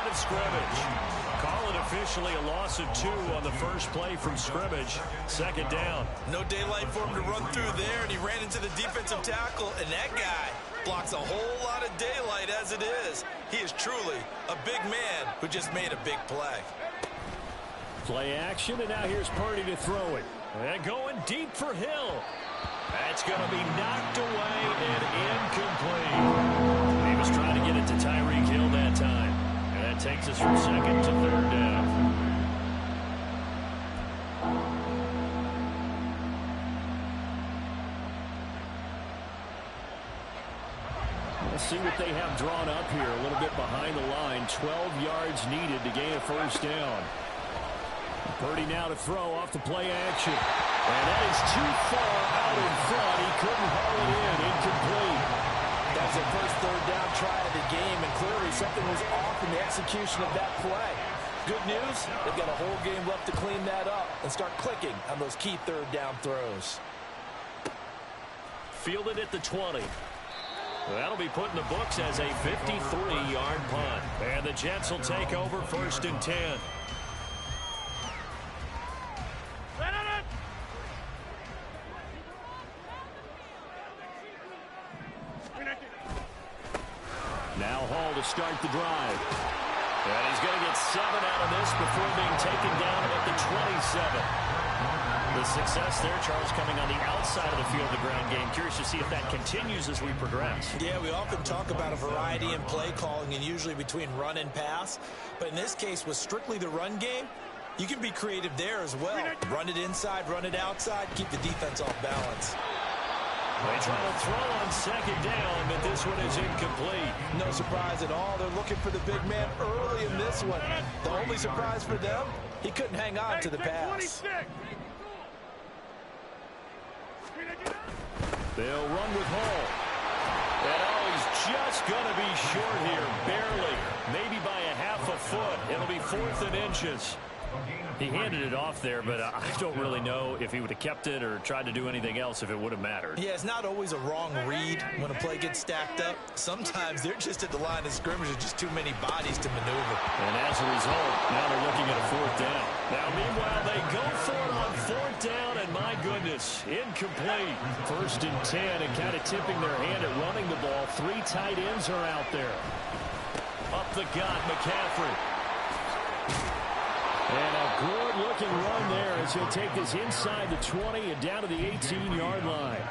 line of scrimmage. Call it officially a loss of 2 on the first play from scrimmage. Second down. No daylight for him to run through there, and he ran into the defensive tackle, and that guy blocks a whole lot of daylight as it is. He is truly a big man who just made a big play. Play action, and now here's Purdy to throw it. And going deep for Hill. That's going to be knocked away and incomplete. He was trying to get it to Tyreek Hill that time. And that takes us from second to third down. Let's see what they have drawn up here. A little bit behind the line. 12 yards needed to gain a first down. Purdy now to throw off the play action. And that is too far out in front. He couldn't haul it in. Incomplete. That was their first third down try of the game, and clearly something was off in the execution of that play. Good news, they've got a whole game left to clean that up and start clicking on those key third down throws. Fielded at the 20. That'll be put in the books as a 53-yard punt. And the Jets will take over first and 10. Now Hall to start the drive. And he's going to get 7 out of this before being taken down at the 27. The success there, Charles, coming on the outside of the field, the ground game. Curious to see if that continues as we progress. Yeah, we often talk about a variety in play calling and usually between run and pass. But in this case, with strictly the run game, you can be creative there as well. Run it inside, run it outside, keep the defense off balance. They try to throw on second down, but this one is incomplete. No surprise at all. They're looking for the big man early in this one. The only surprise for them, he couldn't hang on to the pass. They'll run with Hall. And he's just going to be short here, barely. Maybe by a half a foot. It'll be 4th and inches. He handed it off there, but I don't really know if he would have kept it or tried to do anything else if it would have mattered. Yeah, it's not always a wrong read when a play gets stacked up. Sometimes they're just at the line of scrimmage with just too many bodies to maneuver. And as a result, now they're looking at a 4th down. Now, meanwhile, they go for it on 4th down, and my goodness, incomplete. 1st and 10, and kind of tipping their hand at running the ball. 3 tight ends are out there. Up the gut, McCaffrey. And a good-looking run there as he'll take this inside the 20 and down to the 18-yard line.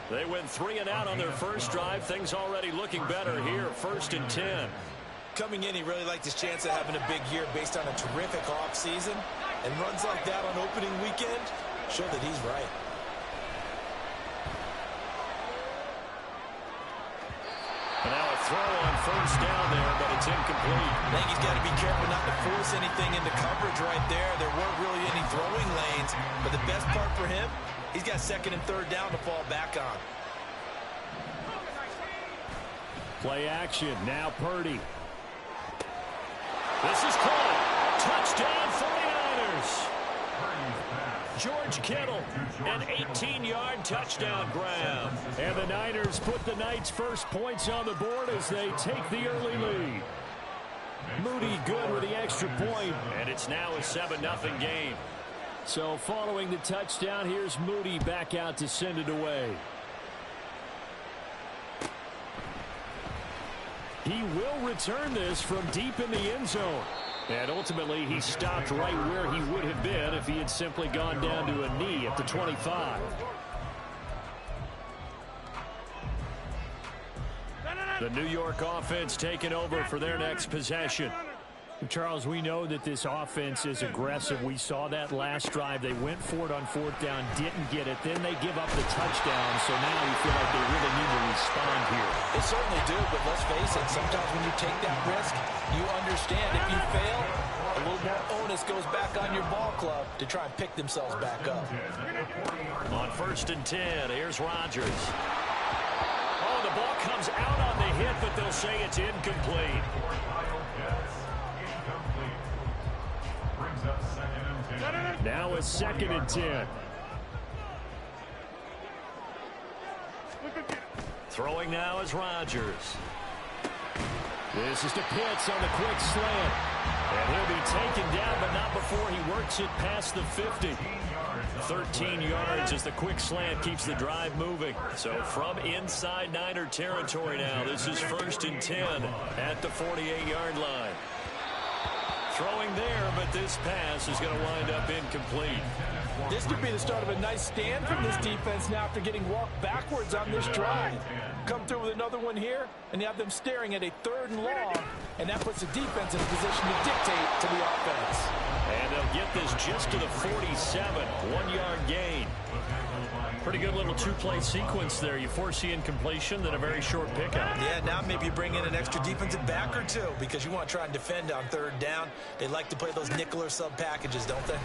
They went 3 and out on their first drive. Things already looking better here. 1st and 10. Coming in, he really liked his chance of having a big year based on a terrific offseason. And runs like that on opening weekend show that he's right. And now a throw on 1st down there, but it's incomplete. I think he's got to be careful not to force anything into coverage right there. There weren't really any throwing lanes, but the best part for him, he's got 2nd and 3rd down to fall back on. Play action, now Purdy. This is caught. Touchdown 49ers. George Kittle, an 18-yard touchdown grab. And the Niners put the Knights' first points on the board as they take the early lead. Moody good with the extra point, and it's now a 7-0 game. So following the touchdown, here's Moody back out to send it away. He will return this from deep in the end zone. And ultimately, he stopped right where he would have been if he had simply gone down to a knee at the 25. The New York offense taking over for their next possession. Charles, we know that this offense is aggressive. We saw that last drive. They went for it on 4th down, didn't get it. Then they give up the touchdown, so now you feel like they really need to respond here. They certainly do, but let's face it, sometimes when you take that risk, you understand if you fail, a little more onus goes back on your ball club to try and pick themselves back up. On 1st and 10, here's Rodgers. Oh, the ball comes out on the hit, but they'll say it's incomplete. Now it's 2nd and 10. Throwing now is Rodgers. This is to Pitts on the quick slant. And he'll be taken down, but not before he works it past the 50. 13 yards as the quick slant keeps the drive moving. So from inside Niner territory now, this is 1st and 10 at the 48-yard line. Throwing there, but this pass is going to wind up incomplete. This could be the start of a nice stand from this defense now after getting walked backwards on this drive. Come through with another one here, and you have them staring at a 3rd and long, and that puts the defense in a position to dictate to the offense. And they'll get this just to the 47, 1-yard gain. Pretty good little 2-play sequence there. You foresee incompletion, then a very short pickup. Yeah, now maybe you bring in an extra defensive back or two because you want to try and defend on 3rd down. They like to play those nickel or sub packages, don't they?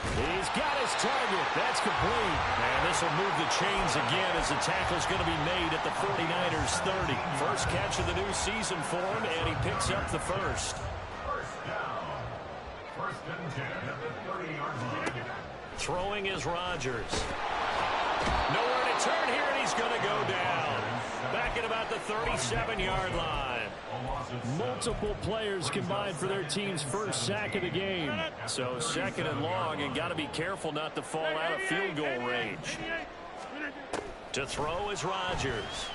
He's got his target. That's complete. And this will move the chains again as the tackle's going to be made at the 49ers 30. First catch of the new season for him, and he picks up the first. Throwing is Rodgers. Nowhere to turn here, and he's going to go down. Back at about the 37-yard line. Multiple players combined for their team's first sack of the game. So 2nd and long, and got to be careful not to fall out of field goal range. To throw is Rodgers.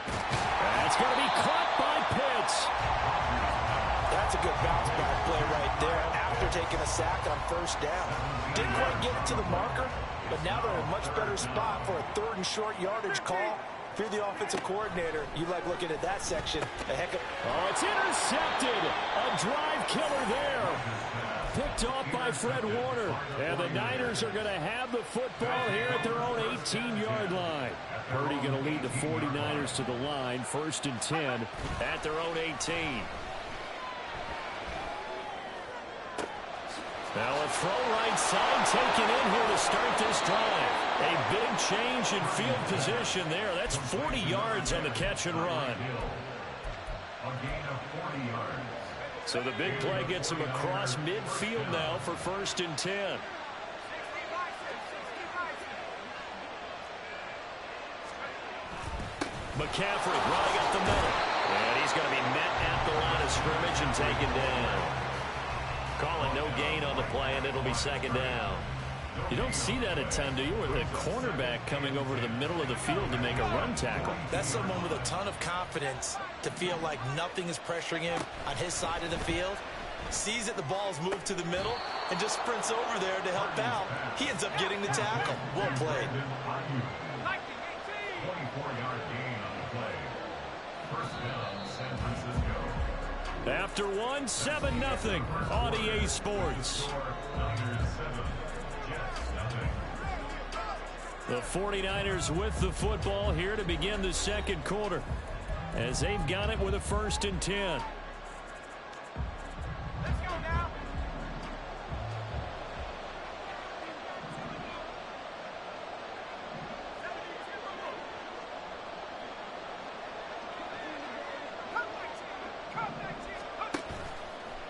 That's going to be caught by Pitts. That's a good bounce back play right there after taking a sack on 1st down. Didn't quite get it to the marker, but now they're in a much better spot for a 3rd and short yardage call. If you're the offensive coordinator, you like looking at that section. Oh, it's intercepted. A drive killer there. Picked off by Fred Warner. And the Niners are going to have the football here at their own 18-yard line. Purdy going to lead the 49ers to the line. 1st and 10 at their own 18. Now a throw right side taken in here to start this drive. A big change in field position there. That's 40 yards on the catch and run. So the big play gets him across midfield now for 1st and 10. McCaffrey running up the middle. And he's going to be met at the line of scrimmage and taken down. Calling no gain on the play, and it'll be 2nd down. You don't see that a ton, do you? With the cornerback coming over to the middle of the field to make a run tackle. That's someone with a ton of confidence to feel like nothing is pressuring him on his side of the field. Sees that the ball's moved to the middle and just sprints over there to help out. He ends up getting the tackle. Well played. 24-yard gain on the play. 1st down, San Francisco. After 7-0 on EA Sports. The 49ers with the football here to begin the 2nd quarter as they've got it with a 1st and 10. Let's go now.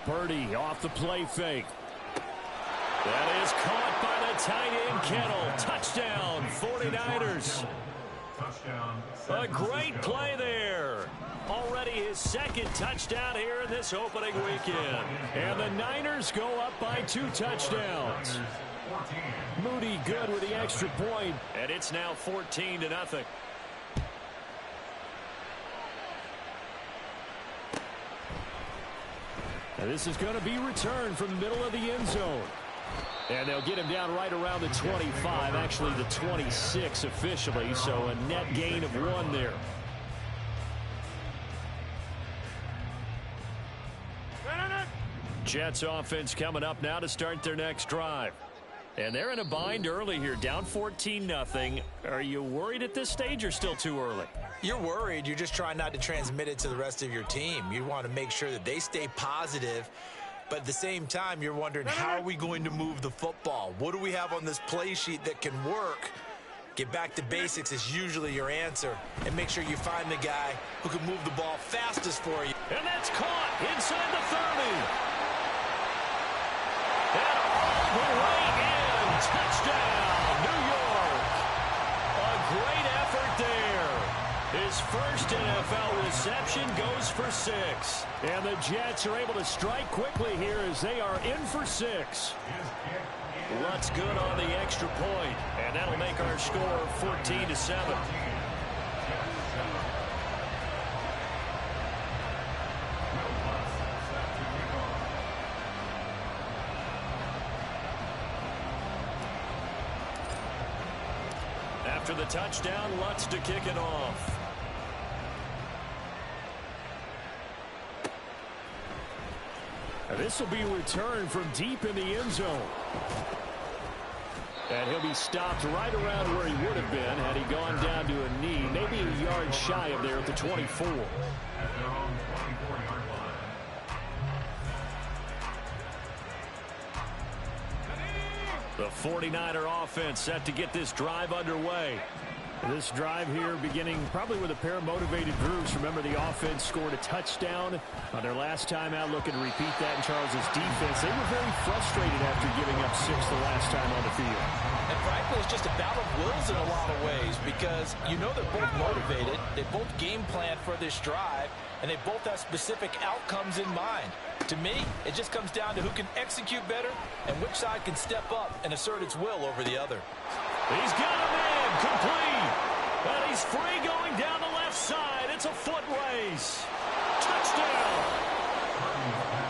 Purdy off the play fake. That is caught by the tight end Kittle. Touchdown, 49ers. A great play there. Already his 2nd touchdown here in this opening weekend. And the Niners go up by 2 touchdowns. Moody good with the extra point. And it's now 14-0. And this is going to be returned from the middle of the end zone. And they'll get him down right around the 25, actually the 26 officially, so a net gain of 1 there. Jets offense coming up now to start their next drive. And they're in a bind early here, down 14-0. Are you worried at this stage or still too early? You're worried. You're just trying not to transmit it to the rest of your team. You want to make sure that they stay positive. But at the same time, you're wondering, how are we going to move the football? What do we have on this play sheet that can work? Get back to basics is usually your answer. And make sure you find the guy who can move the ball fastest for you. And that's caught inside the 30. And all the way in. Touchdown, New York. A great effort there. His first NFL reception goes for 6. And the Jets are able to strike quickly here as they are in for 6. Lutz good on the extra point, and that'll make our score 14-7. After the touchdown, Lutz to kick it off. This will be returned from deep in the end zone. And he'll be stopped right around where he would have been had he gone down to a knee, maybe a yard shy of there at the 24. At their own 24-yard line. The 49er offense set to get this drive underway. This drive here beginning probably with a pair of motivated groups. Remember, the offense scored a touchdown on their last time out. Looking to repeat that in Charles's defense. They were very frustrated after giving up 6 the last time on the field. And frankly, it's just a battle of wills in a lot of ways because you know they're both motivated. They both game plan for this drive, and they both have specific outcomes in mind. To me, it just comes down to who can execute better and which side can step up and assert its will over the other. He's got a man complete. And he's free going down the left side. It's a foot race. Touchdown.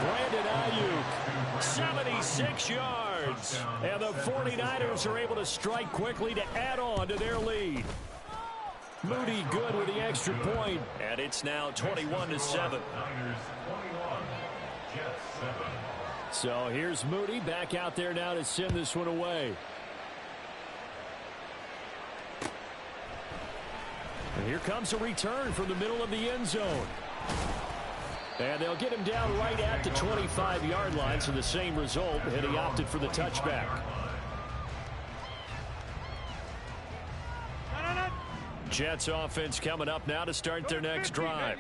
Brandon Ayuk, 76 yards. And the 49ers are able to strike quickly to add on to their lead. Moody good with the extra point. And it's now 21-7. Niners 21, Jets 7. So here's Moody back out there now to send this one away. And here comes a return from the middle of the end zone. And they'll get him down right at the 25-yard line, so the same result, and he opted for the touchback. Jets offense coming up now to start their next drive.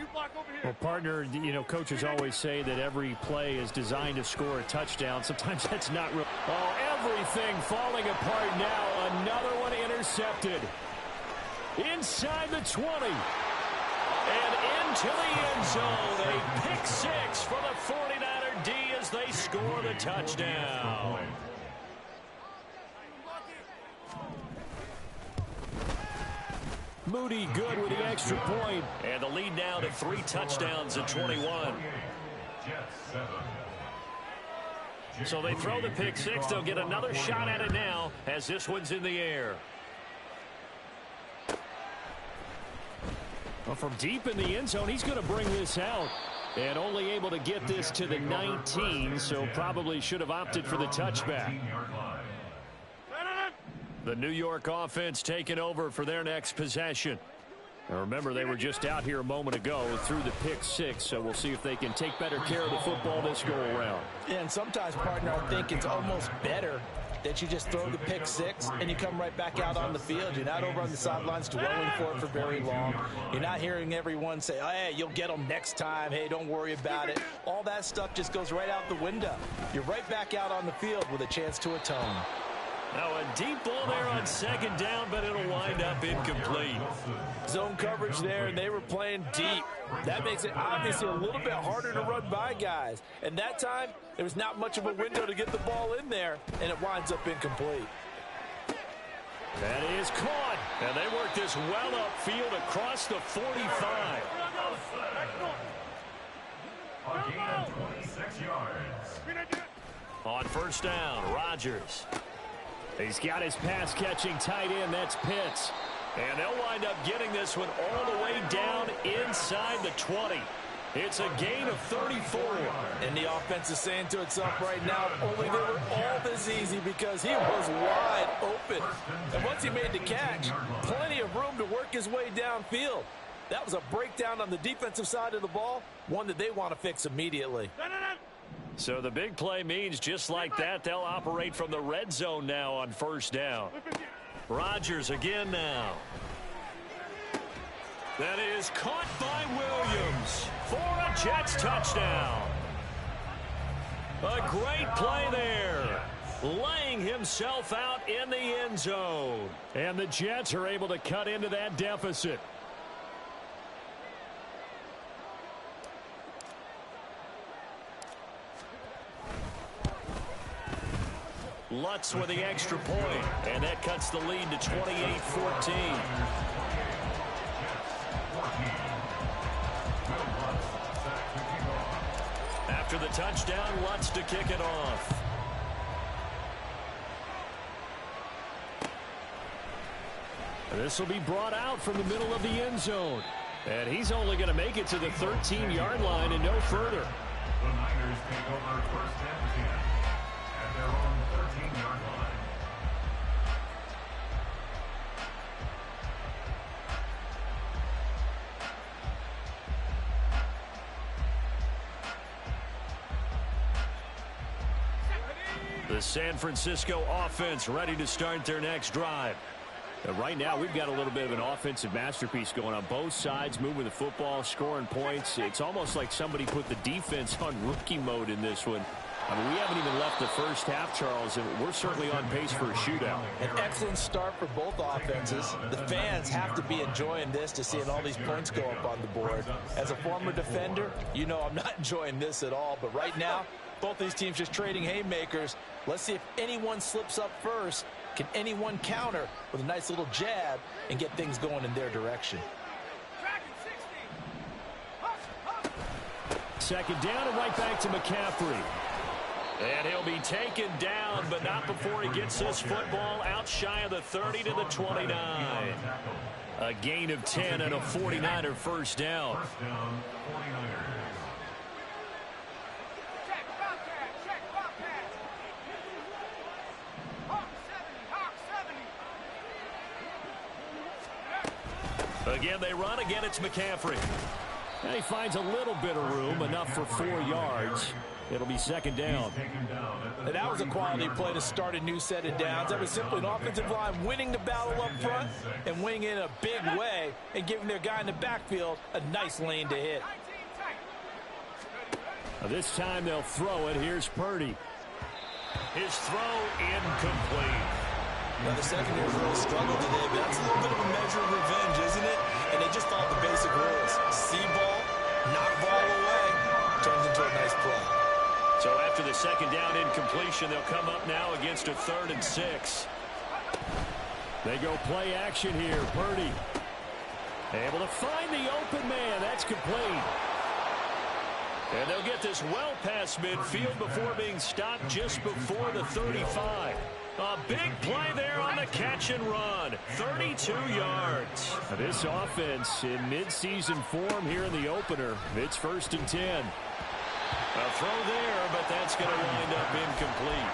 Well, partner, you know, coaches always say that every play is designed to score a touchdown. Sometimes that's not real. Oh, everything falling apart now. Another one intercepted. Inside the 20. And into the end zone. A pick 6 for the 49er D as they score the touchdown. Moody good with the extra point. And the lead now to 3 touchdowns at 21. So they throw the pick 6. They'll get another shot at it now as this one's in the air. Well, from deep in the end zone, he's going to bring this out. And only able to get this to the 19, so probably should have opted for the touchback. The New York offense taking over for their next possession. Now remember, they were just out here a moment ago through the pick 6, so we'll see if they can take better care of the football this go-around. Yeah, and sometimes, partner, I think it's almost better that you just throw the pick 6 and you come right back out on the field. You're not over on the sidelines dwelling for it for very long. You're not hearing everyone say, oh, hey, you'll get them next time. Hey, don't worry about it. All that stuff just goes right out the window. You're right back out on the field with a chance to atone. Now a deep ball there on second down, but it'll wind up incomplete. Zone coverage there, and they were playing deep. That makes it obviously a little bit harder to run by guys. And that time, there was not much of a window to get the ball in there, and it winds up incomplete. That is caught. And they work this well upfield across the 45. A gain of 26 yards. On first down, Rodgers. He's got his pass-catching tight end. That's Pitts. And they'll wind up getting this one all the way down inside the 20. It's a gain of 34. And the offense is saying to itself right now, only they were all this easy because he was wide open. And once he made the catch, plenty of room to work his way downfield. That was a breakdown on the defensive side of the ball, one that they want to fix immediately. So the big play means just like that, they'll operate from the red zone now on first down. Rodgers again now. That is caught by Williams for a Jets touchdown. A great play there. Laying himself out in the end zone. And the Jets are able to cut into that deficit. Lutz with the extra point, and that cuts the lead to 28-14. After the touchdown, Lutz to kick it off. This will be brought out from the middle of the end zone. And he's only going to make it to the 13-yard line and no further. The Niners take over first and 10 at their own 13-yard line. The San Francisco offense ready to start their next drive. Right now, we've got a little bit of an offensive masterpiece going on both sides, moving the football, scoring points. It's almost like somebody put the defense on rookie mode in this one. I mean, we haven't even left the first half, Charles, and we're certainly on pace for a shootout. An excellent start for both offenses. The fans have to be enjoying this to seeing all these points go up on the board. As a former defender, you know I'm not enjoying this at all, but right now, both these teams just trading haymakers. Let's see if anyone slips up first. Can anyone counter with a nice little jab and get things going in their direction? Second down and right back to McCaffrey. And he'll be taken down, but not before he gets this football out shy of the 30 to the 29. A gain of 10 and a 49er first down. First down, 49ers. Again, they run. Again, it's McCaffrey. And he finds a little bit of room, enough for 4 yards. It'll be second down. And that was a quality play to start a new set of downs. That was simply an offensive line winning the battle up front and winning it in a big way and giving their guy in the backfield a nice lane to hit. This time they'll throw it. Here's Purdy. His throw incomplete. Now, the secondary's really struggled today, but that's a little bit of a measure of revenge, isn't it? And they just followed the basic rules. See ball, knock ball away, turns into a nice play. So after the second down incompletion, they'll come up now against a 3rd and 6. They go play action here. Purdy able to find the open man. That's complete. And they'll get this well past midfield before being stopped just before the 35. A big play there on the catch and run. 32 yards. This offense in midseason form here in the opener. It's 1st and 10. A throw there, but that's going to wind up incomplete.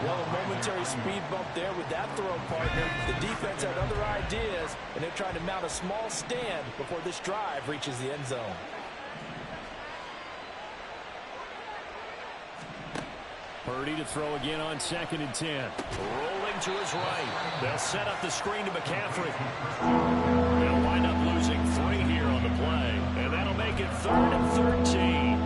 Well, a momentary speed bump there with that throw, partner. The defense had other ideas, and they're trying to mount a small stand before this drive reaches the end zone. Purdy to throw again on 2nd and 10. Rolling to his right. They'll set up the screen to McCaffrey. They'll wind up losing 3 here on the play. And that'll make it 3rd and 13.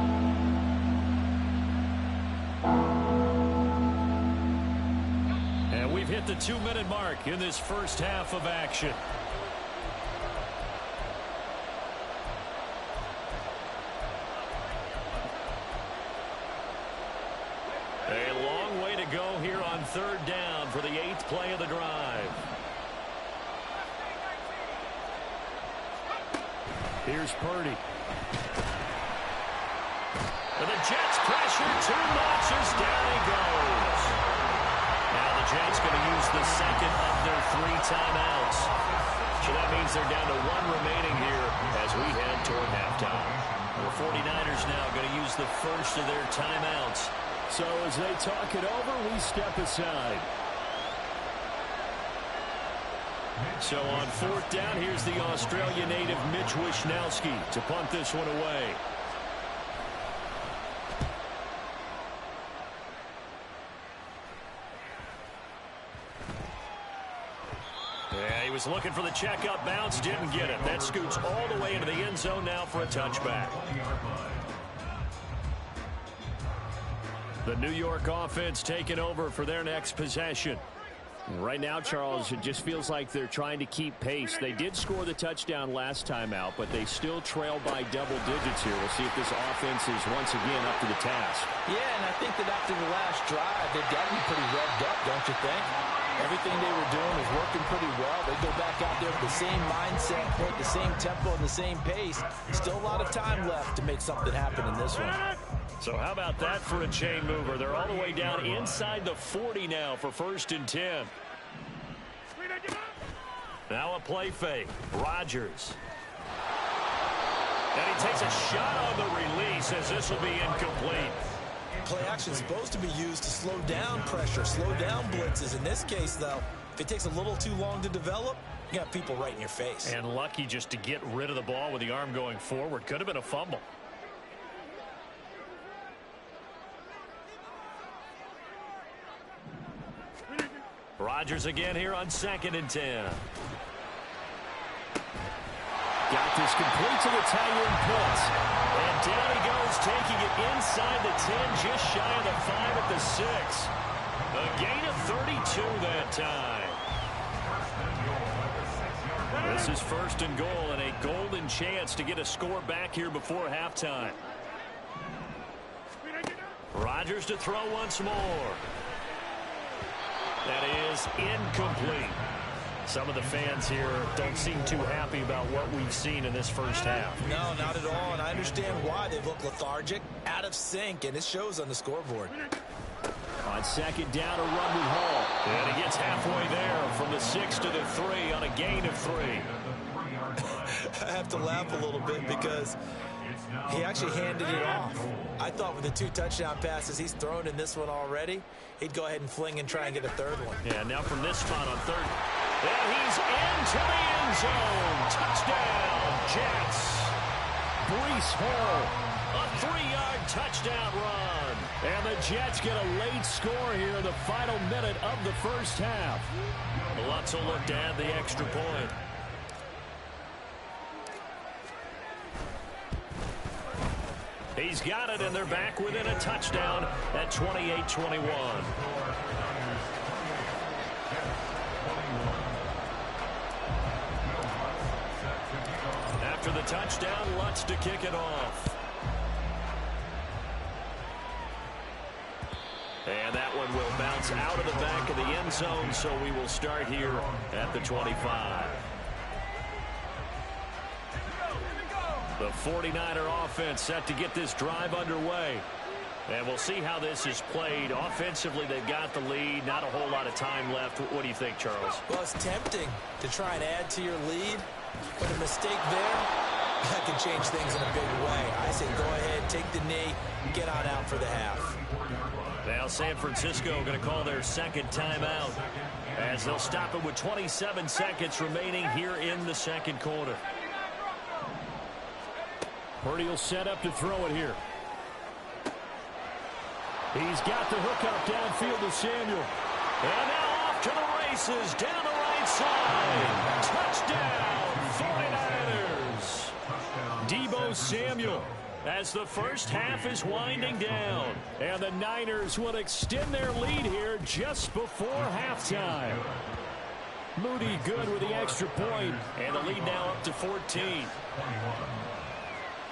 And we've hit the 2-minute mark in this first half of action. A long way to go here on 3rd down for the 8th play of the drive. Here's Purdy. And the Jets pressure 2 notches. Down he goes. Now the Jets going to use the second of their 3 timeouts. So that means they're down to 1 remaining here as we head toward halftime. The 49ers now going to use the first of their timeouts. So as they talk it over, we step aside. So on 4th down, here's the Australia native Mitch Wishnowsky to punt this one away. Yeah, he was looking for the checkup bounce, didn't get it. That scoots all the way into the end zone now for a touchback. The New York offense taking over for their next possession. Right now, Charles, it just feels like they're trying to keep pace. They did score the touchdown last time out, but they still trail by double digits here. We'll see if this offense is once again up to the task. Yeah, and I think that after the last drive, they've got to be pretty revved up, don't you think? Everything they were doing was working pretty well. They go back out there with the same mindset, play the same tempo, and the same pace. Still a lot of time left to make something happen in this one. So how about that for a chain mover? They're all the way down inside the 40 now for 1st and 10. Now a play fake. Rodgers. And he takes a shot on the release as this will be incomplete. Play action is supposed to be used to slow down pressure, slow down blitzes. In this case, though, if it takes a little too long to develop, you got people right in your face. And lucky just to get rid of the ball with the arm going forward. Could have been a fumble. Rodgers again here on 2nd and 10. Got this complete to the Tyron Pitts. And down he goes, taking it inside the 10, just shy of the 5 at the 6. A gain of 32 that time. This is 1st and goal and a golden chance to get a score back here before halftime. Rodgers to throw once more. That is incomplete. Some of the fans here don't seem too happy about what we've seen in this first half. No, not at all, and I understand why. They look lethargic, out of sync, and it shows on the scoreboard. On 2nd down, a run with Hall. And he gets halfway there from the 6 to the 3 on a gain of 3. I have to laugh a little bit because he actually handed it off. I thought with the 2 touchdown passes he's thrown in this one already, he'd go ahead and fling and try and get a 3rd one. Yeah, now from this spot on 3rd. And he's into the end zone. Touchdown, Jets. Breece Hall, a 3-yard touchdown run. And the Jets get a late score here in the final minute of the first half. Lots of look to add the extra point. He's got it, and they're back within a touchdown at 28-21. After the touchdown, Lutz to kick it off. And that one will bounce out of the back of the end zone, so we will start here at the 25. The 49er offense set to get this drive underway. And we'll see how this is played. Offensively, they've got the lead. Not a whole lot of time left. What do you think, Charles? Well, it's tempting to try and add to your lead, but a mistake there, that can change things in a big way. I say go ahead, take the knee, get on out for the half. Now San Francisco going to call their 2nd timeout as they'll stop it with 27 seconds remaining here in the 2nd quarter. Purdy will set up to throw it here. He's got the hook up downfield to Samuel. And now off to the races down the right side. Touchdown, 49ers. Deebo Samuel as the first half is winding down. And the Niners will extend their lead here just before halftime. Moody good with the extra point, and the lead now up to 14.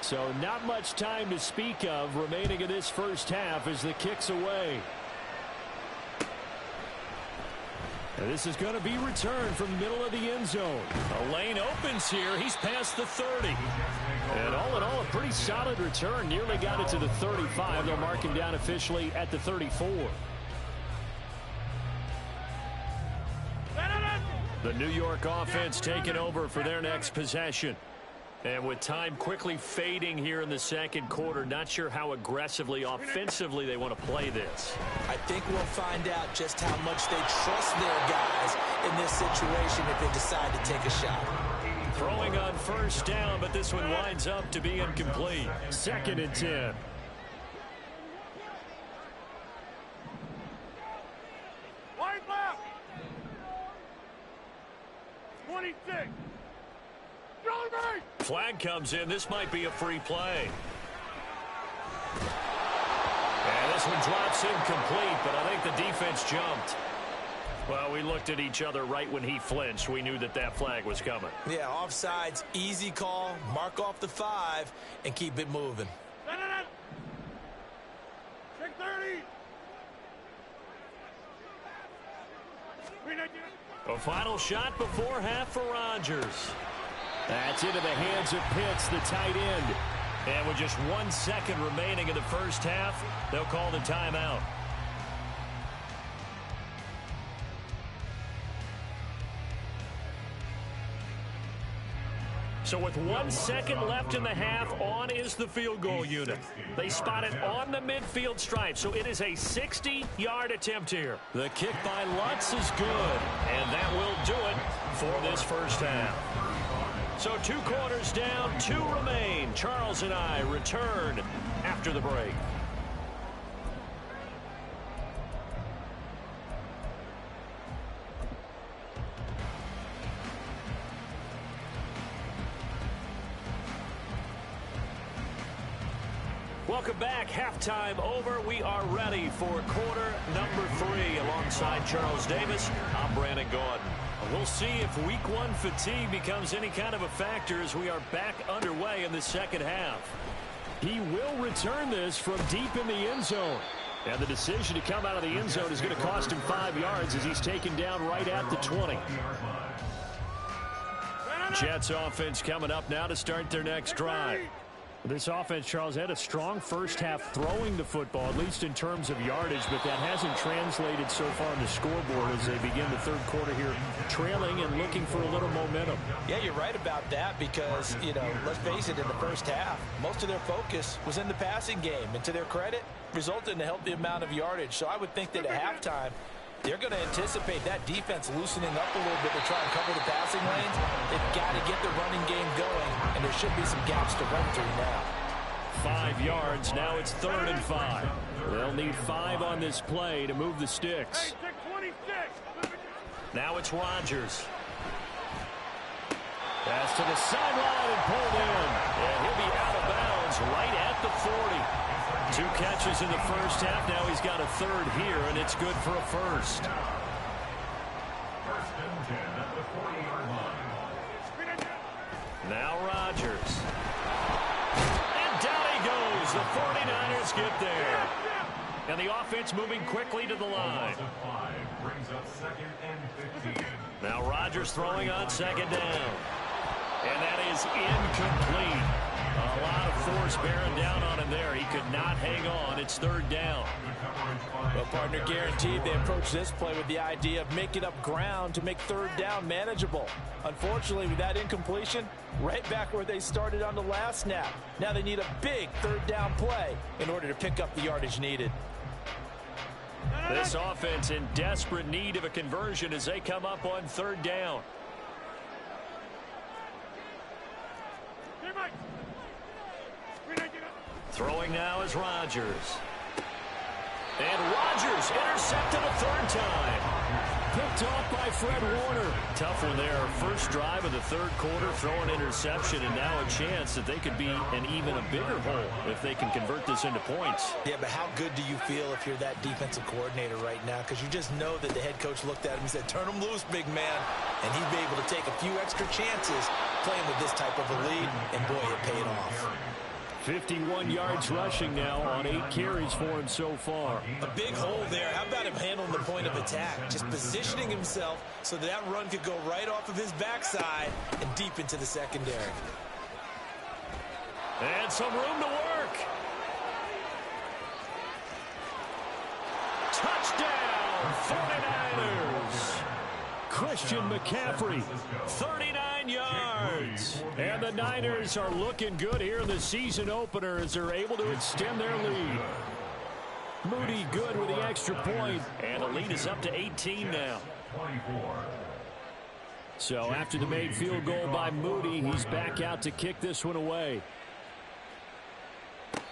So not much time to speak of remaining in this first half as the kick's away. And this is going to be returned from the middle of the end zone. A lane opens here. He's past the 30. And all in all, a pretty solid return. Nearly got it to the 35. They'll mark him down officially at the 34. The New York offense taking over for their next possession. And with time quickly fading here in the 2nd quarter, not sure how aggressively, offensively they want to play this. I think we'll find out just how much they trust their guys in this situation if they decide to take a shot. Throwing on 1st down, but this one winds up to be incomplete. 2nd and 10. Wide left. 26. Flag comes in. This might be a free play. And this one drops incomplete, but I think the defense jumped. Well, we looked at each other right when he flinched. We knew that that flag was coming. Yeah, offsides, easy call. Mark off the 5 and keep it moving. Check 30. A final shot before half for Rodgers. That's into the hands of Pitts, the tight end. And with just 1 second remaining in the first half, they'll call the timeout. So with 1 second left in the half, on is the field goal unit. They spot it on the midfield stripe, so it is a 60-yard attempt here. The kick by Lutz is good, and that will do it for this first half. So 2 quarters down, 2 remain. Charles and I return after the break. Welcome back. Halftime over. We are ready for quarter number 3. Alongside Charles Davis, I'm Brandon Gaudin. We'll see if week 1 fatigue becomes any kind of a factor as we are back underway in the second half. He will return this from deep in the end zone. And the decision to come out of the end zone is going to cost him 5 yards as he's taken down right at the 20. Jets offense coming up now to start their next drive. This offense, Charles, had a strong first half throwing the football, at least in terms of yardage, but that hasn't translated so far on the scoreboard as they begin the third quarter here, trailing and looking for a little momentum. Yeah, you're right about that because, let's face it, in the first half, most of their focus was in the passing game. And to their credit, resulted in a healthy amount of yardage. So I would think that at halftime, they're going to anticipate that defense loosening up a little bit to try and cover the passing lanes. They've got to get the running game going, and there should be some gaps to run through now. 5 yards. Now it's 3rd and 5. They'll need 5 on this play to move the sticks. Hey, 626. Now it's Rodgers. Pass to the sideline and pulled in. And he'll be out of bounds right at the 40. 2 catches in the first half. Now he's got a 3rd here, and it's good for a first. First and 10 at the 40-yard line. Now Rodgers. And down he goes. The 49ers get there. And the offense moving quickly to the line. 5 brings up 2nd and 15. Now Rodgers throwing on 2nd down. And that is incomplete. A lot of force bearing down on him there. He could not hang on. It's 3rd down. Well, partner, guaranteed they approach this play with the idea of making up ground to make 3rd down manageable. Unfortunately, with that incompletion, right back where they started on the last snap. Now they need a big 3rd down play in order to pick up the yardage needed. This offense in desperate need of a conversion as they come up on 3rd down. Throwing now is Rodgers. And Rodgers intercepted a 3rd time. Picked off by Fred Warner. Tough one there. First drive of the 3rd quarter, throwing interception, and now a chance that they could be in even a bigger hole if they can convert this into points. Yeah, but how good do you feel if you're that defensive coordinator right now? Because you just know that the head coach looked at him and said, turn him loose, big man. And he'd be able to take a few extra chances playing with this type of a lead, and boy, it paid off. 51 yards rushing now on 8 carries for him so far. A big hole there. How about him handling the point of attack? Just positioning himself so that run could go right off of his backside and deep into the secondary. And some room to work. Touchdown, 49ers. Christian McCaffrey, 39 yards. And the Niners are looking good here in the season opener as they're able to extend their lead. Moody good with the extra point, and the lead is up to 18 now. So after the made field goal by Moody, he's back out to kick this one away.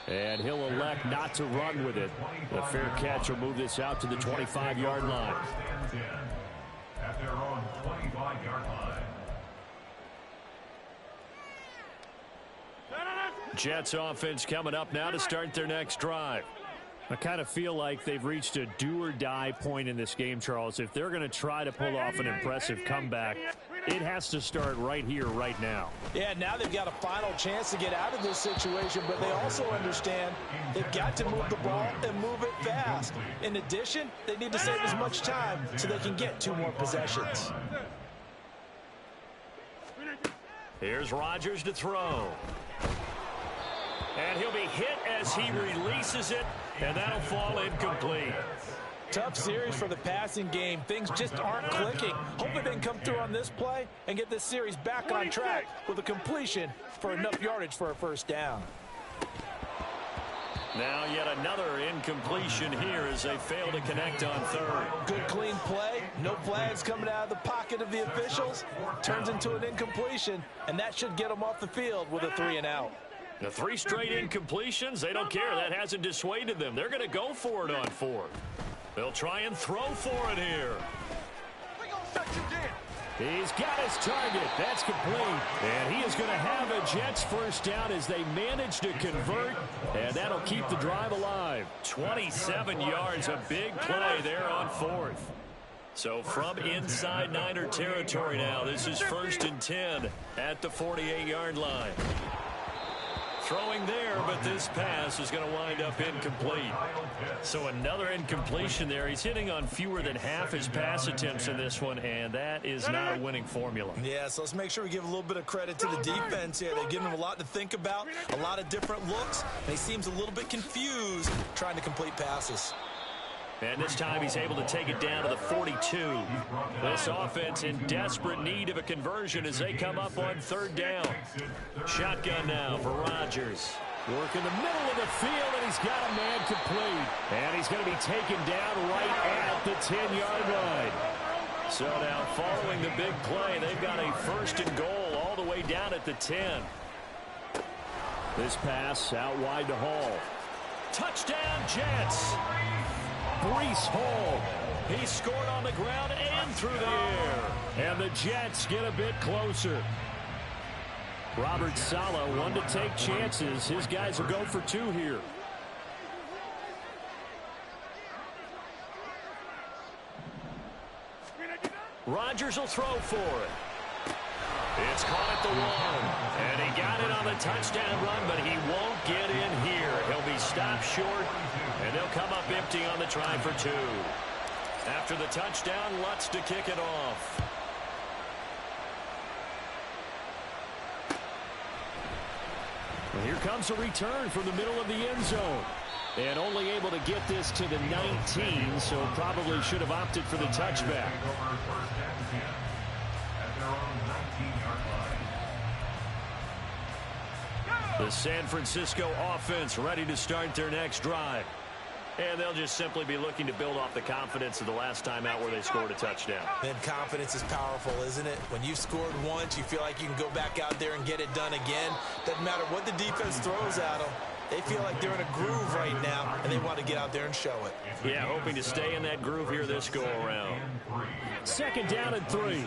And he'll elect not to run with it. The fair catch will move this out to the 25-yard line. At their own 25-yard line. Jets offense coming up now to start their next drive. I kind of feel like they've reached a do-or-die point in this game, Charles. If they're going to try to pull off an impressive comeback, it has to start right here, right now. Yeah, now they've got a final chance to get out of this situation, but they also understand they've got to move the ball and move it fast. In addition, they need to save as much time so they can get 2 more possessions. Here's Rodgers to throw. And he'll be hit as he releases it, and that'll fall incomplete. Tough series for the passing game. Things just aren't clicking. Hopefully they can come through on this play and get this series back on track with a completion for enough yardage for a first down. Now yet another incompletion here as they fail to connect on third. Good clean play. No flags coming out of the pocket of the officials. Turns into an incompletion, and that should get them off the field with a 3-and-out. The 3 straight incompletions, they don't care. That hasn't dissuaded them. They're going to go for it on 4th. They'll try and throw for it here. He's got his target. That's complete. And he is going to have a Jets first down as they manage to convert. And that'll keep the drive alive. 27 yards, a big play there on 4th. So from inside Niner territory now, this is 1st and 10 at the 48-yard line. Throwing there, but this pass is going to wind up incomplete. So another incompletion there. He's hitting on fewer than half his pass attempts in this one, and that is not a winning formula. Yeah, so let's make sure we give a little bit of credit to the defense here. They've given him a lot to think about, a lot of different looks, and he seems a little bit confused trying to complete passes. And this time he's able to take it down to the 42. This offense in desperate need of a conversion as they come up on 3rd down. Shotgun now for Rodgers. Work in the middle of the field, and he's got a man complete. And he's going to be taken down right at the 10-yard line. So now following the big play, they've got a 1st and goal all the way down at the 10. This pass out wide to Hall. Touchdown, Jets. Breece Hall. He scored on the ground and through the air. And the Jets get a bit closer. Robert Saleh, one to take chances. His guys will go for 2 here. Rodgers will throw for it. It's caught at the 1. And he got it on the touchdown run, but he won't get in here. He'll be stopped short, and they'll come up empty on the try for 2. After the touchdown, Lutz to kick it off. Well, here comes a return from the middle of the end zone. And only able to get this to the 19, so probably should have opted for the touchback. The San Francisco offense ready to start their next drive. And they'll just simply be looking to build off the confidence of the last time out where they scored a touchdown. And confidence is powerful, isn't it? When you've scored once, you feel like you can go back out there and get it done again. Doesn't matter what the defense throws at them. They feel like they're in a groove right now, and they want to get out there and show it. Yeah, hoping to stay in that groove here this go-around. 2nd down and 3.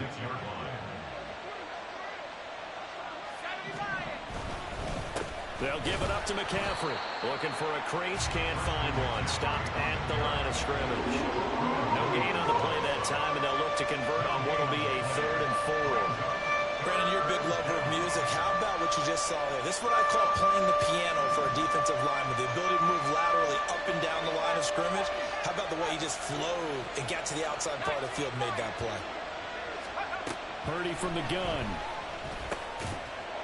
They'll give it up to McCaffrey. Looking for a crease, can't find one. Stopped at the line of scrimmage. No gain on the play that time, and they'll look to convert on what will be a 3rd and 4. Brandon, you're a big lover of music. How about what you just saw there? This is what I call playing the piano for a defensive lineman. The ability to move laterally up and down the line of scrimmage. How about the way he just flowed and got to the outside part of the field and made that play? Purdy from the gun.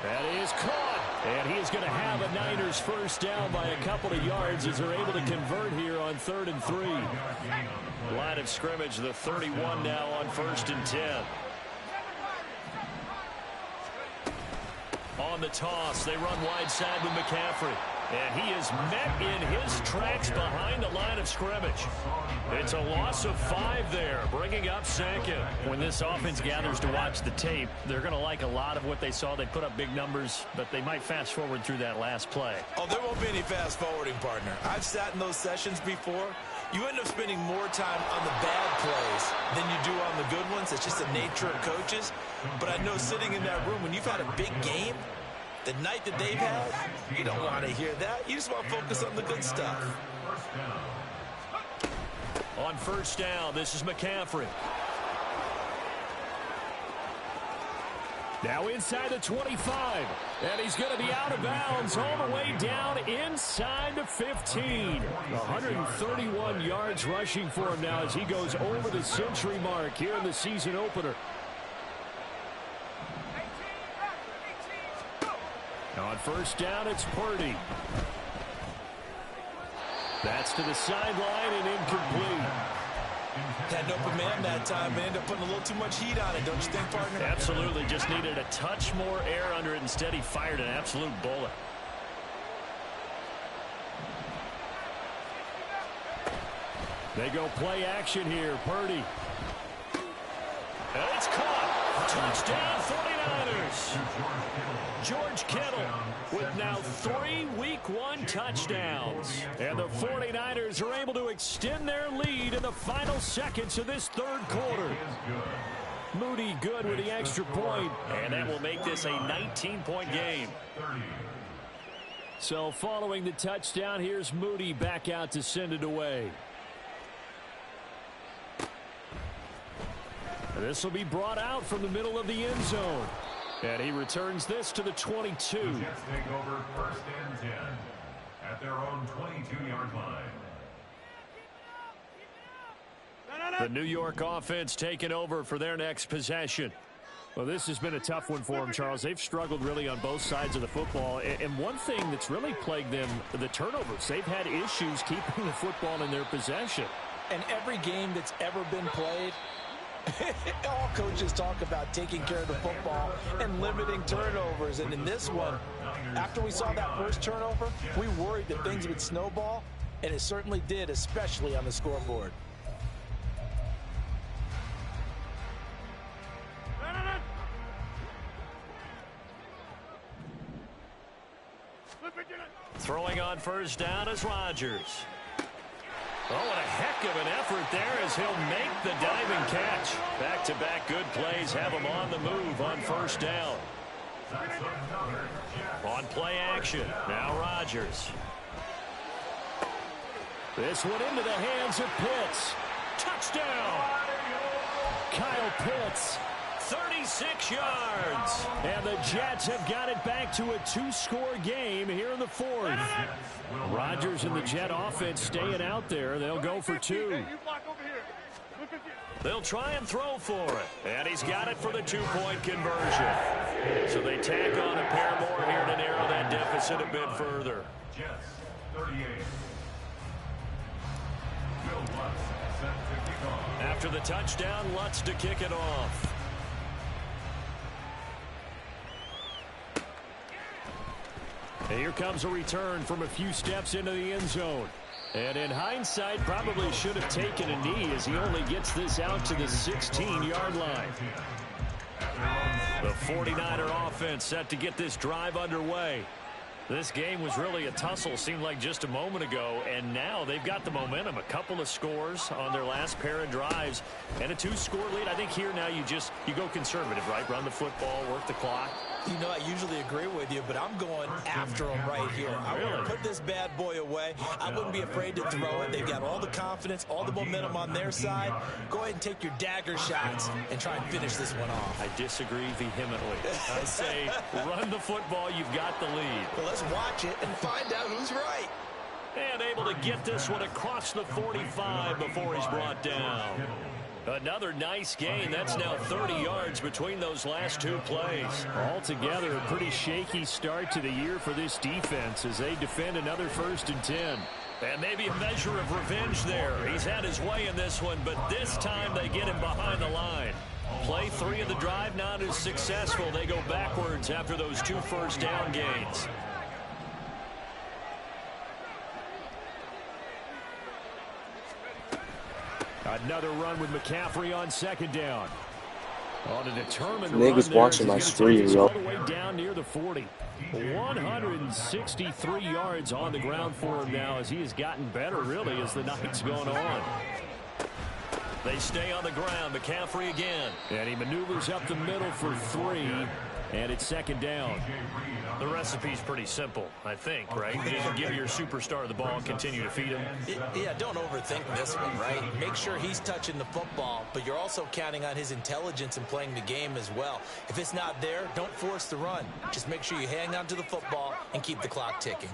That is caught. And he is going to have a Niners first down by a couple of yards as they're able to convert here on 3rd and 3. Line of scrimmage, the 31 now on 1st and 10. On the toss, they run wide side with McCaffrey. And he is met in his tracks behind the line of scrimmage. It's a loss of 5 there, bringing up 2nd. When this offense gathers to watch the tape, they're going to like a lot of what they saw. They put up big numbers, but they might fast forward through that last play. Oh, there won't be any fast forwarding, partner. I've sat in those sessions before. You end up spending more time on the bad plays than you do on the good ones. It's just the nature of coaches. But I know sitting in that room, when you've had a big game, the night that they've had, you don't want to hear that. You just want to focus on the good stuff. On first down, this is McCaffrey. Now inside the 25. And he's going to be out of bounds all the way down inside the 15. 131 yards rushing for him now as he goes over the century mark here in the season opener. On first down, it's Purdy. That's to the sideline and incomplete. Had an open man that time and ended up putting a little too much heat on it, don't you think, partner? Absolutely. Just needed a touch more air under it. Instead, he fired an absolute bullet. They go play action here. Purdy. And it's caught. Touchdown, 49ers. George Kittle with now 3 Week 1 touchdowns. And the 49ers are able to extend their lead in the final seconds of this third quarter. Moody good with the extra point. And that will make this a 19-point game. So following the touchdown, here's Moody back out to send it away. This will be brought out from the middle of the end zone. And he returns this to the 22. The Jets take over first and 10 at their own 22-yard line. The New York offense taking over for their next possession. Well, this has been a tough one for them, Charles. They've struggled really on both sides of the football. And one thing that's really plagued them, the turnovers. They've had issues keeping the football in their possession. And every game that's ever been played, all coaches talk about taking care of the football and limiting turnovers. And in this one, after we saw that first turnover, we worried that things would snowball, and it certainly did, especially on the scoreboard. Throwing on first down is Rodgers. Oh, what a heck of an effort there as he'll make the diving catch. Back-to-back good plays have him on the move on first down. On play action, now Rodgers. This one into the hands of Pitts. Touchdown! Kyle Pitts. 36 yards. And the Jets have got it back to a 2-score game here in the fourth. Rodgers and the Jet offense staying out there. They'll go for 2. They'll try and throw for it. And he's got it for the 2-point conversion. So they tack on a pair more here to narrow that deficit a bit further. Jets, 38. Will Lutz set to kick off. After the touchdown, Lutz to kick it off. And here comes a return from a few steps into the end zone. And in hindsight, probably should have taken a knee as he only gets this out to the 16-yard line. The 49er offense set to get this drive underway. This game was really a tussle, seemed like just a moment ago, and now they've got the momentum. A couple of scores on their last pair of drives and a 2-score lead. I think here now you go conservative, right? Run the football, work the clock. You know, I usually agree with you, but I'm going after them right here. I want to put this bad boy away. I wouldn't be afraid to throw it. They've got all the confidence, all the momentum on their side. Go ahead and take your dagger shots and try and finish this one off. I disagree vehemently. I say run the football. You've got the lead. Well, let's watch it and find out who's right. And able to get this one across the 45 before he's brought down. Another nice gain. That's now 30 yards between those last 2 plays. Altogether, a pretty shaky start to the year for this defense as they defend another 1st and 10. And maybe a measure of revenge there. He's had his way in this one, but this time they get him behind the line. Play 3 of the drive not as successful. They go backwards after those 2 first down gains. Another run with McCaffrey on 2nd down. On a determined Niggas run watching my stream, yo. all the way down near the 40. 163 yards on the ground for him now as he has gotten better, really, as the night's gone on. They stay on the ground. McCaffrey again. And he maneuvers up the middle for 3. And it's 2nd down. The recipe's pretty simple, I think, right? You just give your superstar the ball and continue to feed him. Yeah, don't overthink this one, right? Make sure he's touching the football, but you're also counting on his intelligence in playing the game as well. If it's not there, don't force the run. Just make sure you hang on to the football and keep the clock ticking.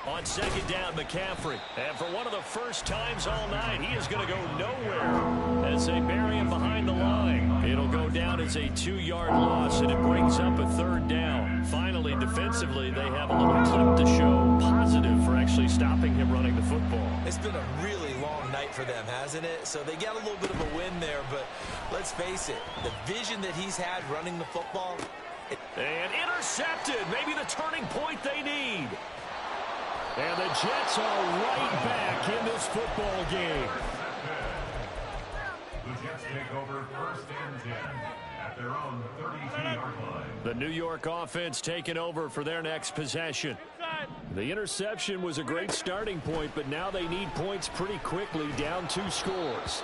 On second down, McCaffrey. And for one of the first times all night, he is going to go nowhere as they bury him behind the line. It'll go down as a 2-yard loss, and it brings up a third down. Finally, defensively, they have a little clip to show positive for actually stopping him running the football. It's been a really long night for them, hasn't it? So they got a little bit of a win there, but let's face it, the vision that he's had running the football. And intercepted, maybe the turning point they need. And the Jets are right back in this football game. The Jets take over first and 10 at their own 32-yard line. The New York offense taking over for their next possession. The interception was a great starting point, but now they need points pretty quickly, down 2 scores.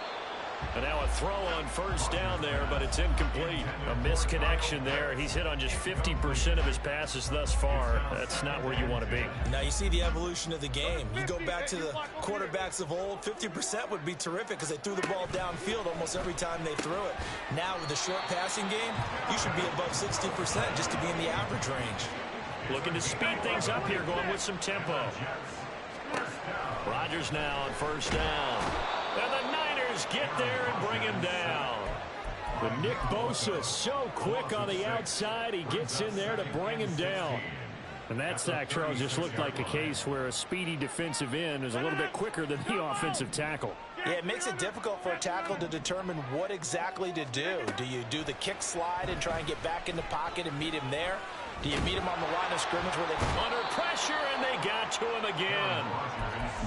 And now a throw on first down there, but it's incomplete. A misconnection there. He's hit on just 50% of his passes thus far. That's not where you want to be. Now you see the evolution of the game. You go back to the quarterbacks of old, 50% would be terrific because they threw the ball downfield almost every time they threw it. Now with the short passing game, you should be above 60% just to be in the average range. Looking to speed things up here, going with some tempo. Rodgers now on first down. And the Niners get there and bring him down. But Nick Bosa so quick on the outside, he gets in there to bring him down. And that sack, Charles, just looked like a case where a speedy defensive end is a little bit quicker than the offensive tackle. Yeah, it makes it difficult for a tackle to determine what exactly to do. Do you do the kick slide and try and get back in the pocket and meet him there? Do you meet him on the line of scrimmage where they under pressure, and they got to him again.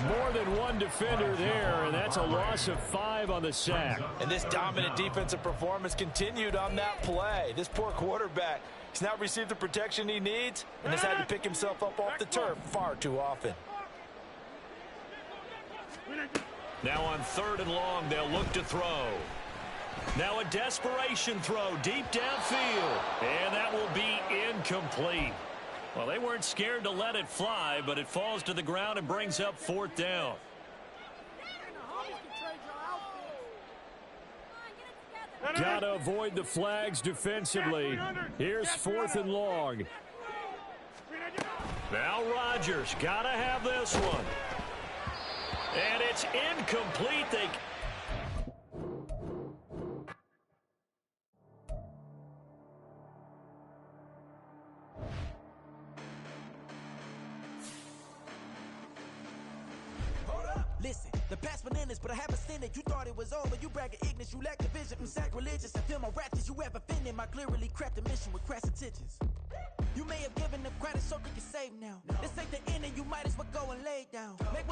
More than one defender there, and that's a loss of 5 on the sack. And this dominant defensive performance continued on that play. This poor quarterback, he's not received the protection he needs and has had to pick himself up off the turf far too often. Now on 3rd and long, they'll look to throw. Now a desperation throw deep downfield, and that will be incomplete. Well, they weren't scared to let it fly, but it falls to the ground and brings up 4th down. Gotta avoid the flags defensively. Here's 4th and long. Now Rodgers, gotta have this one. And it's incomplete. Listen, the past bananas, but I haven't seen it. You thought it was over. You bragging ignorance. You lack the vision. I'm sacrilegious. I feel my raptors. You ever offended my clearly crafted mission with crass intentions. You may have given them credit so they can save now. This ain't the end and you might as well go and lay down. Make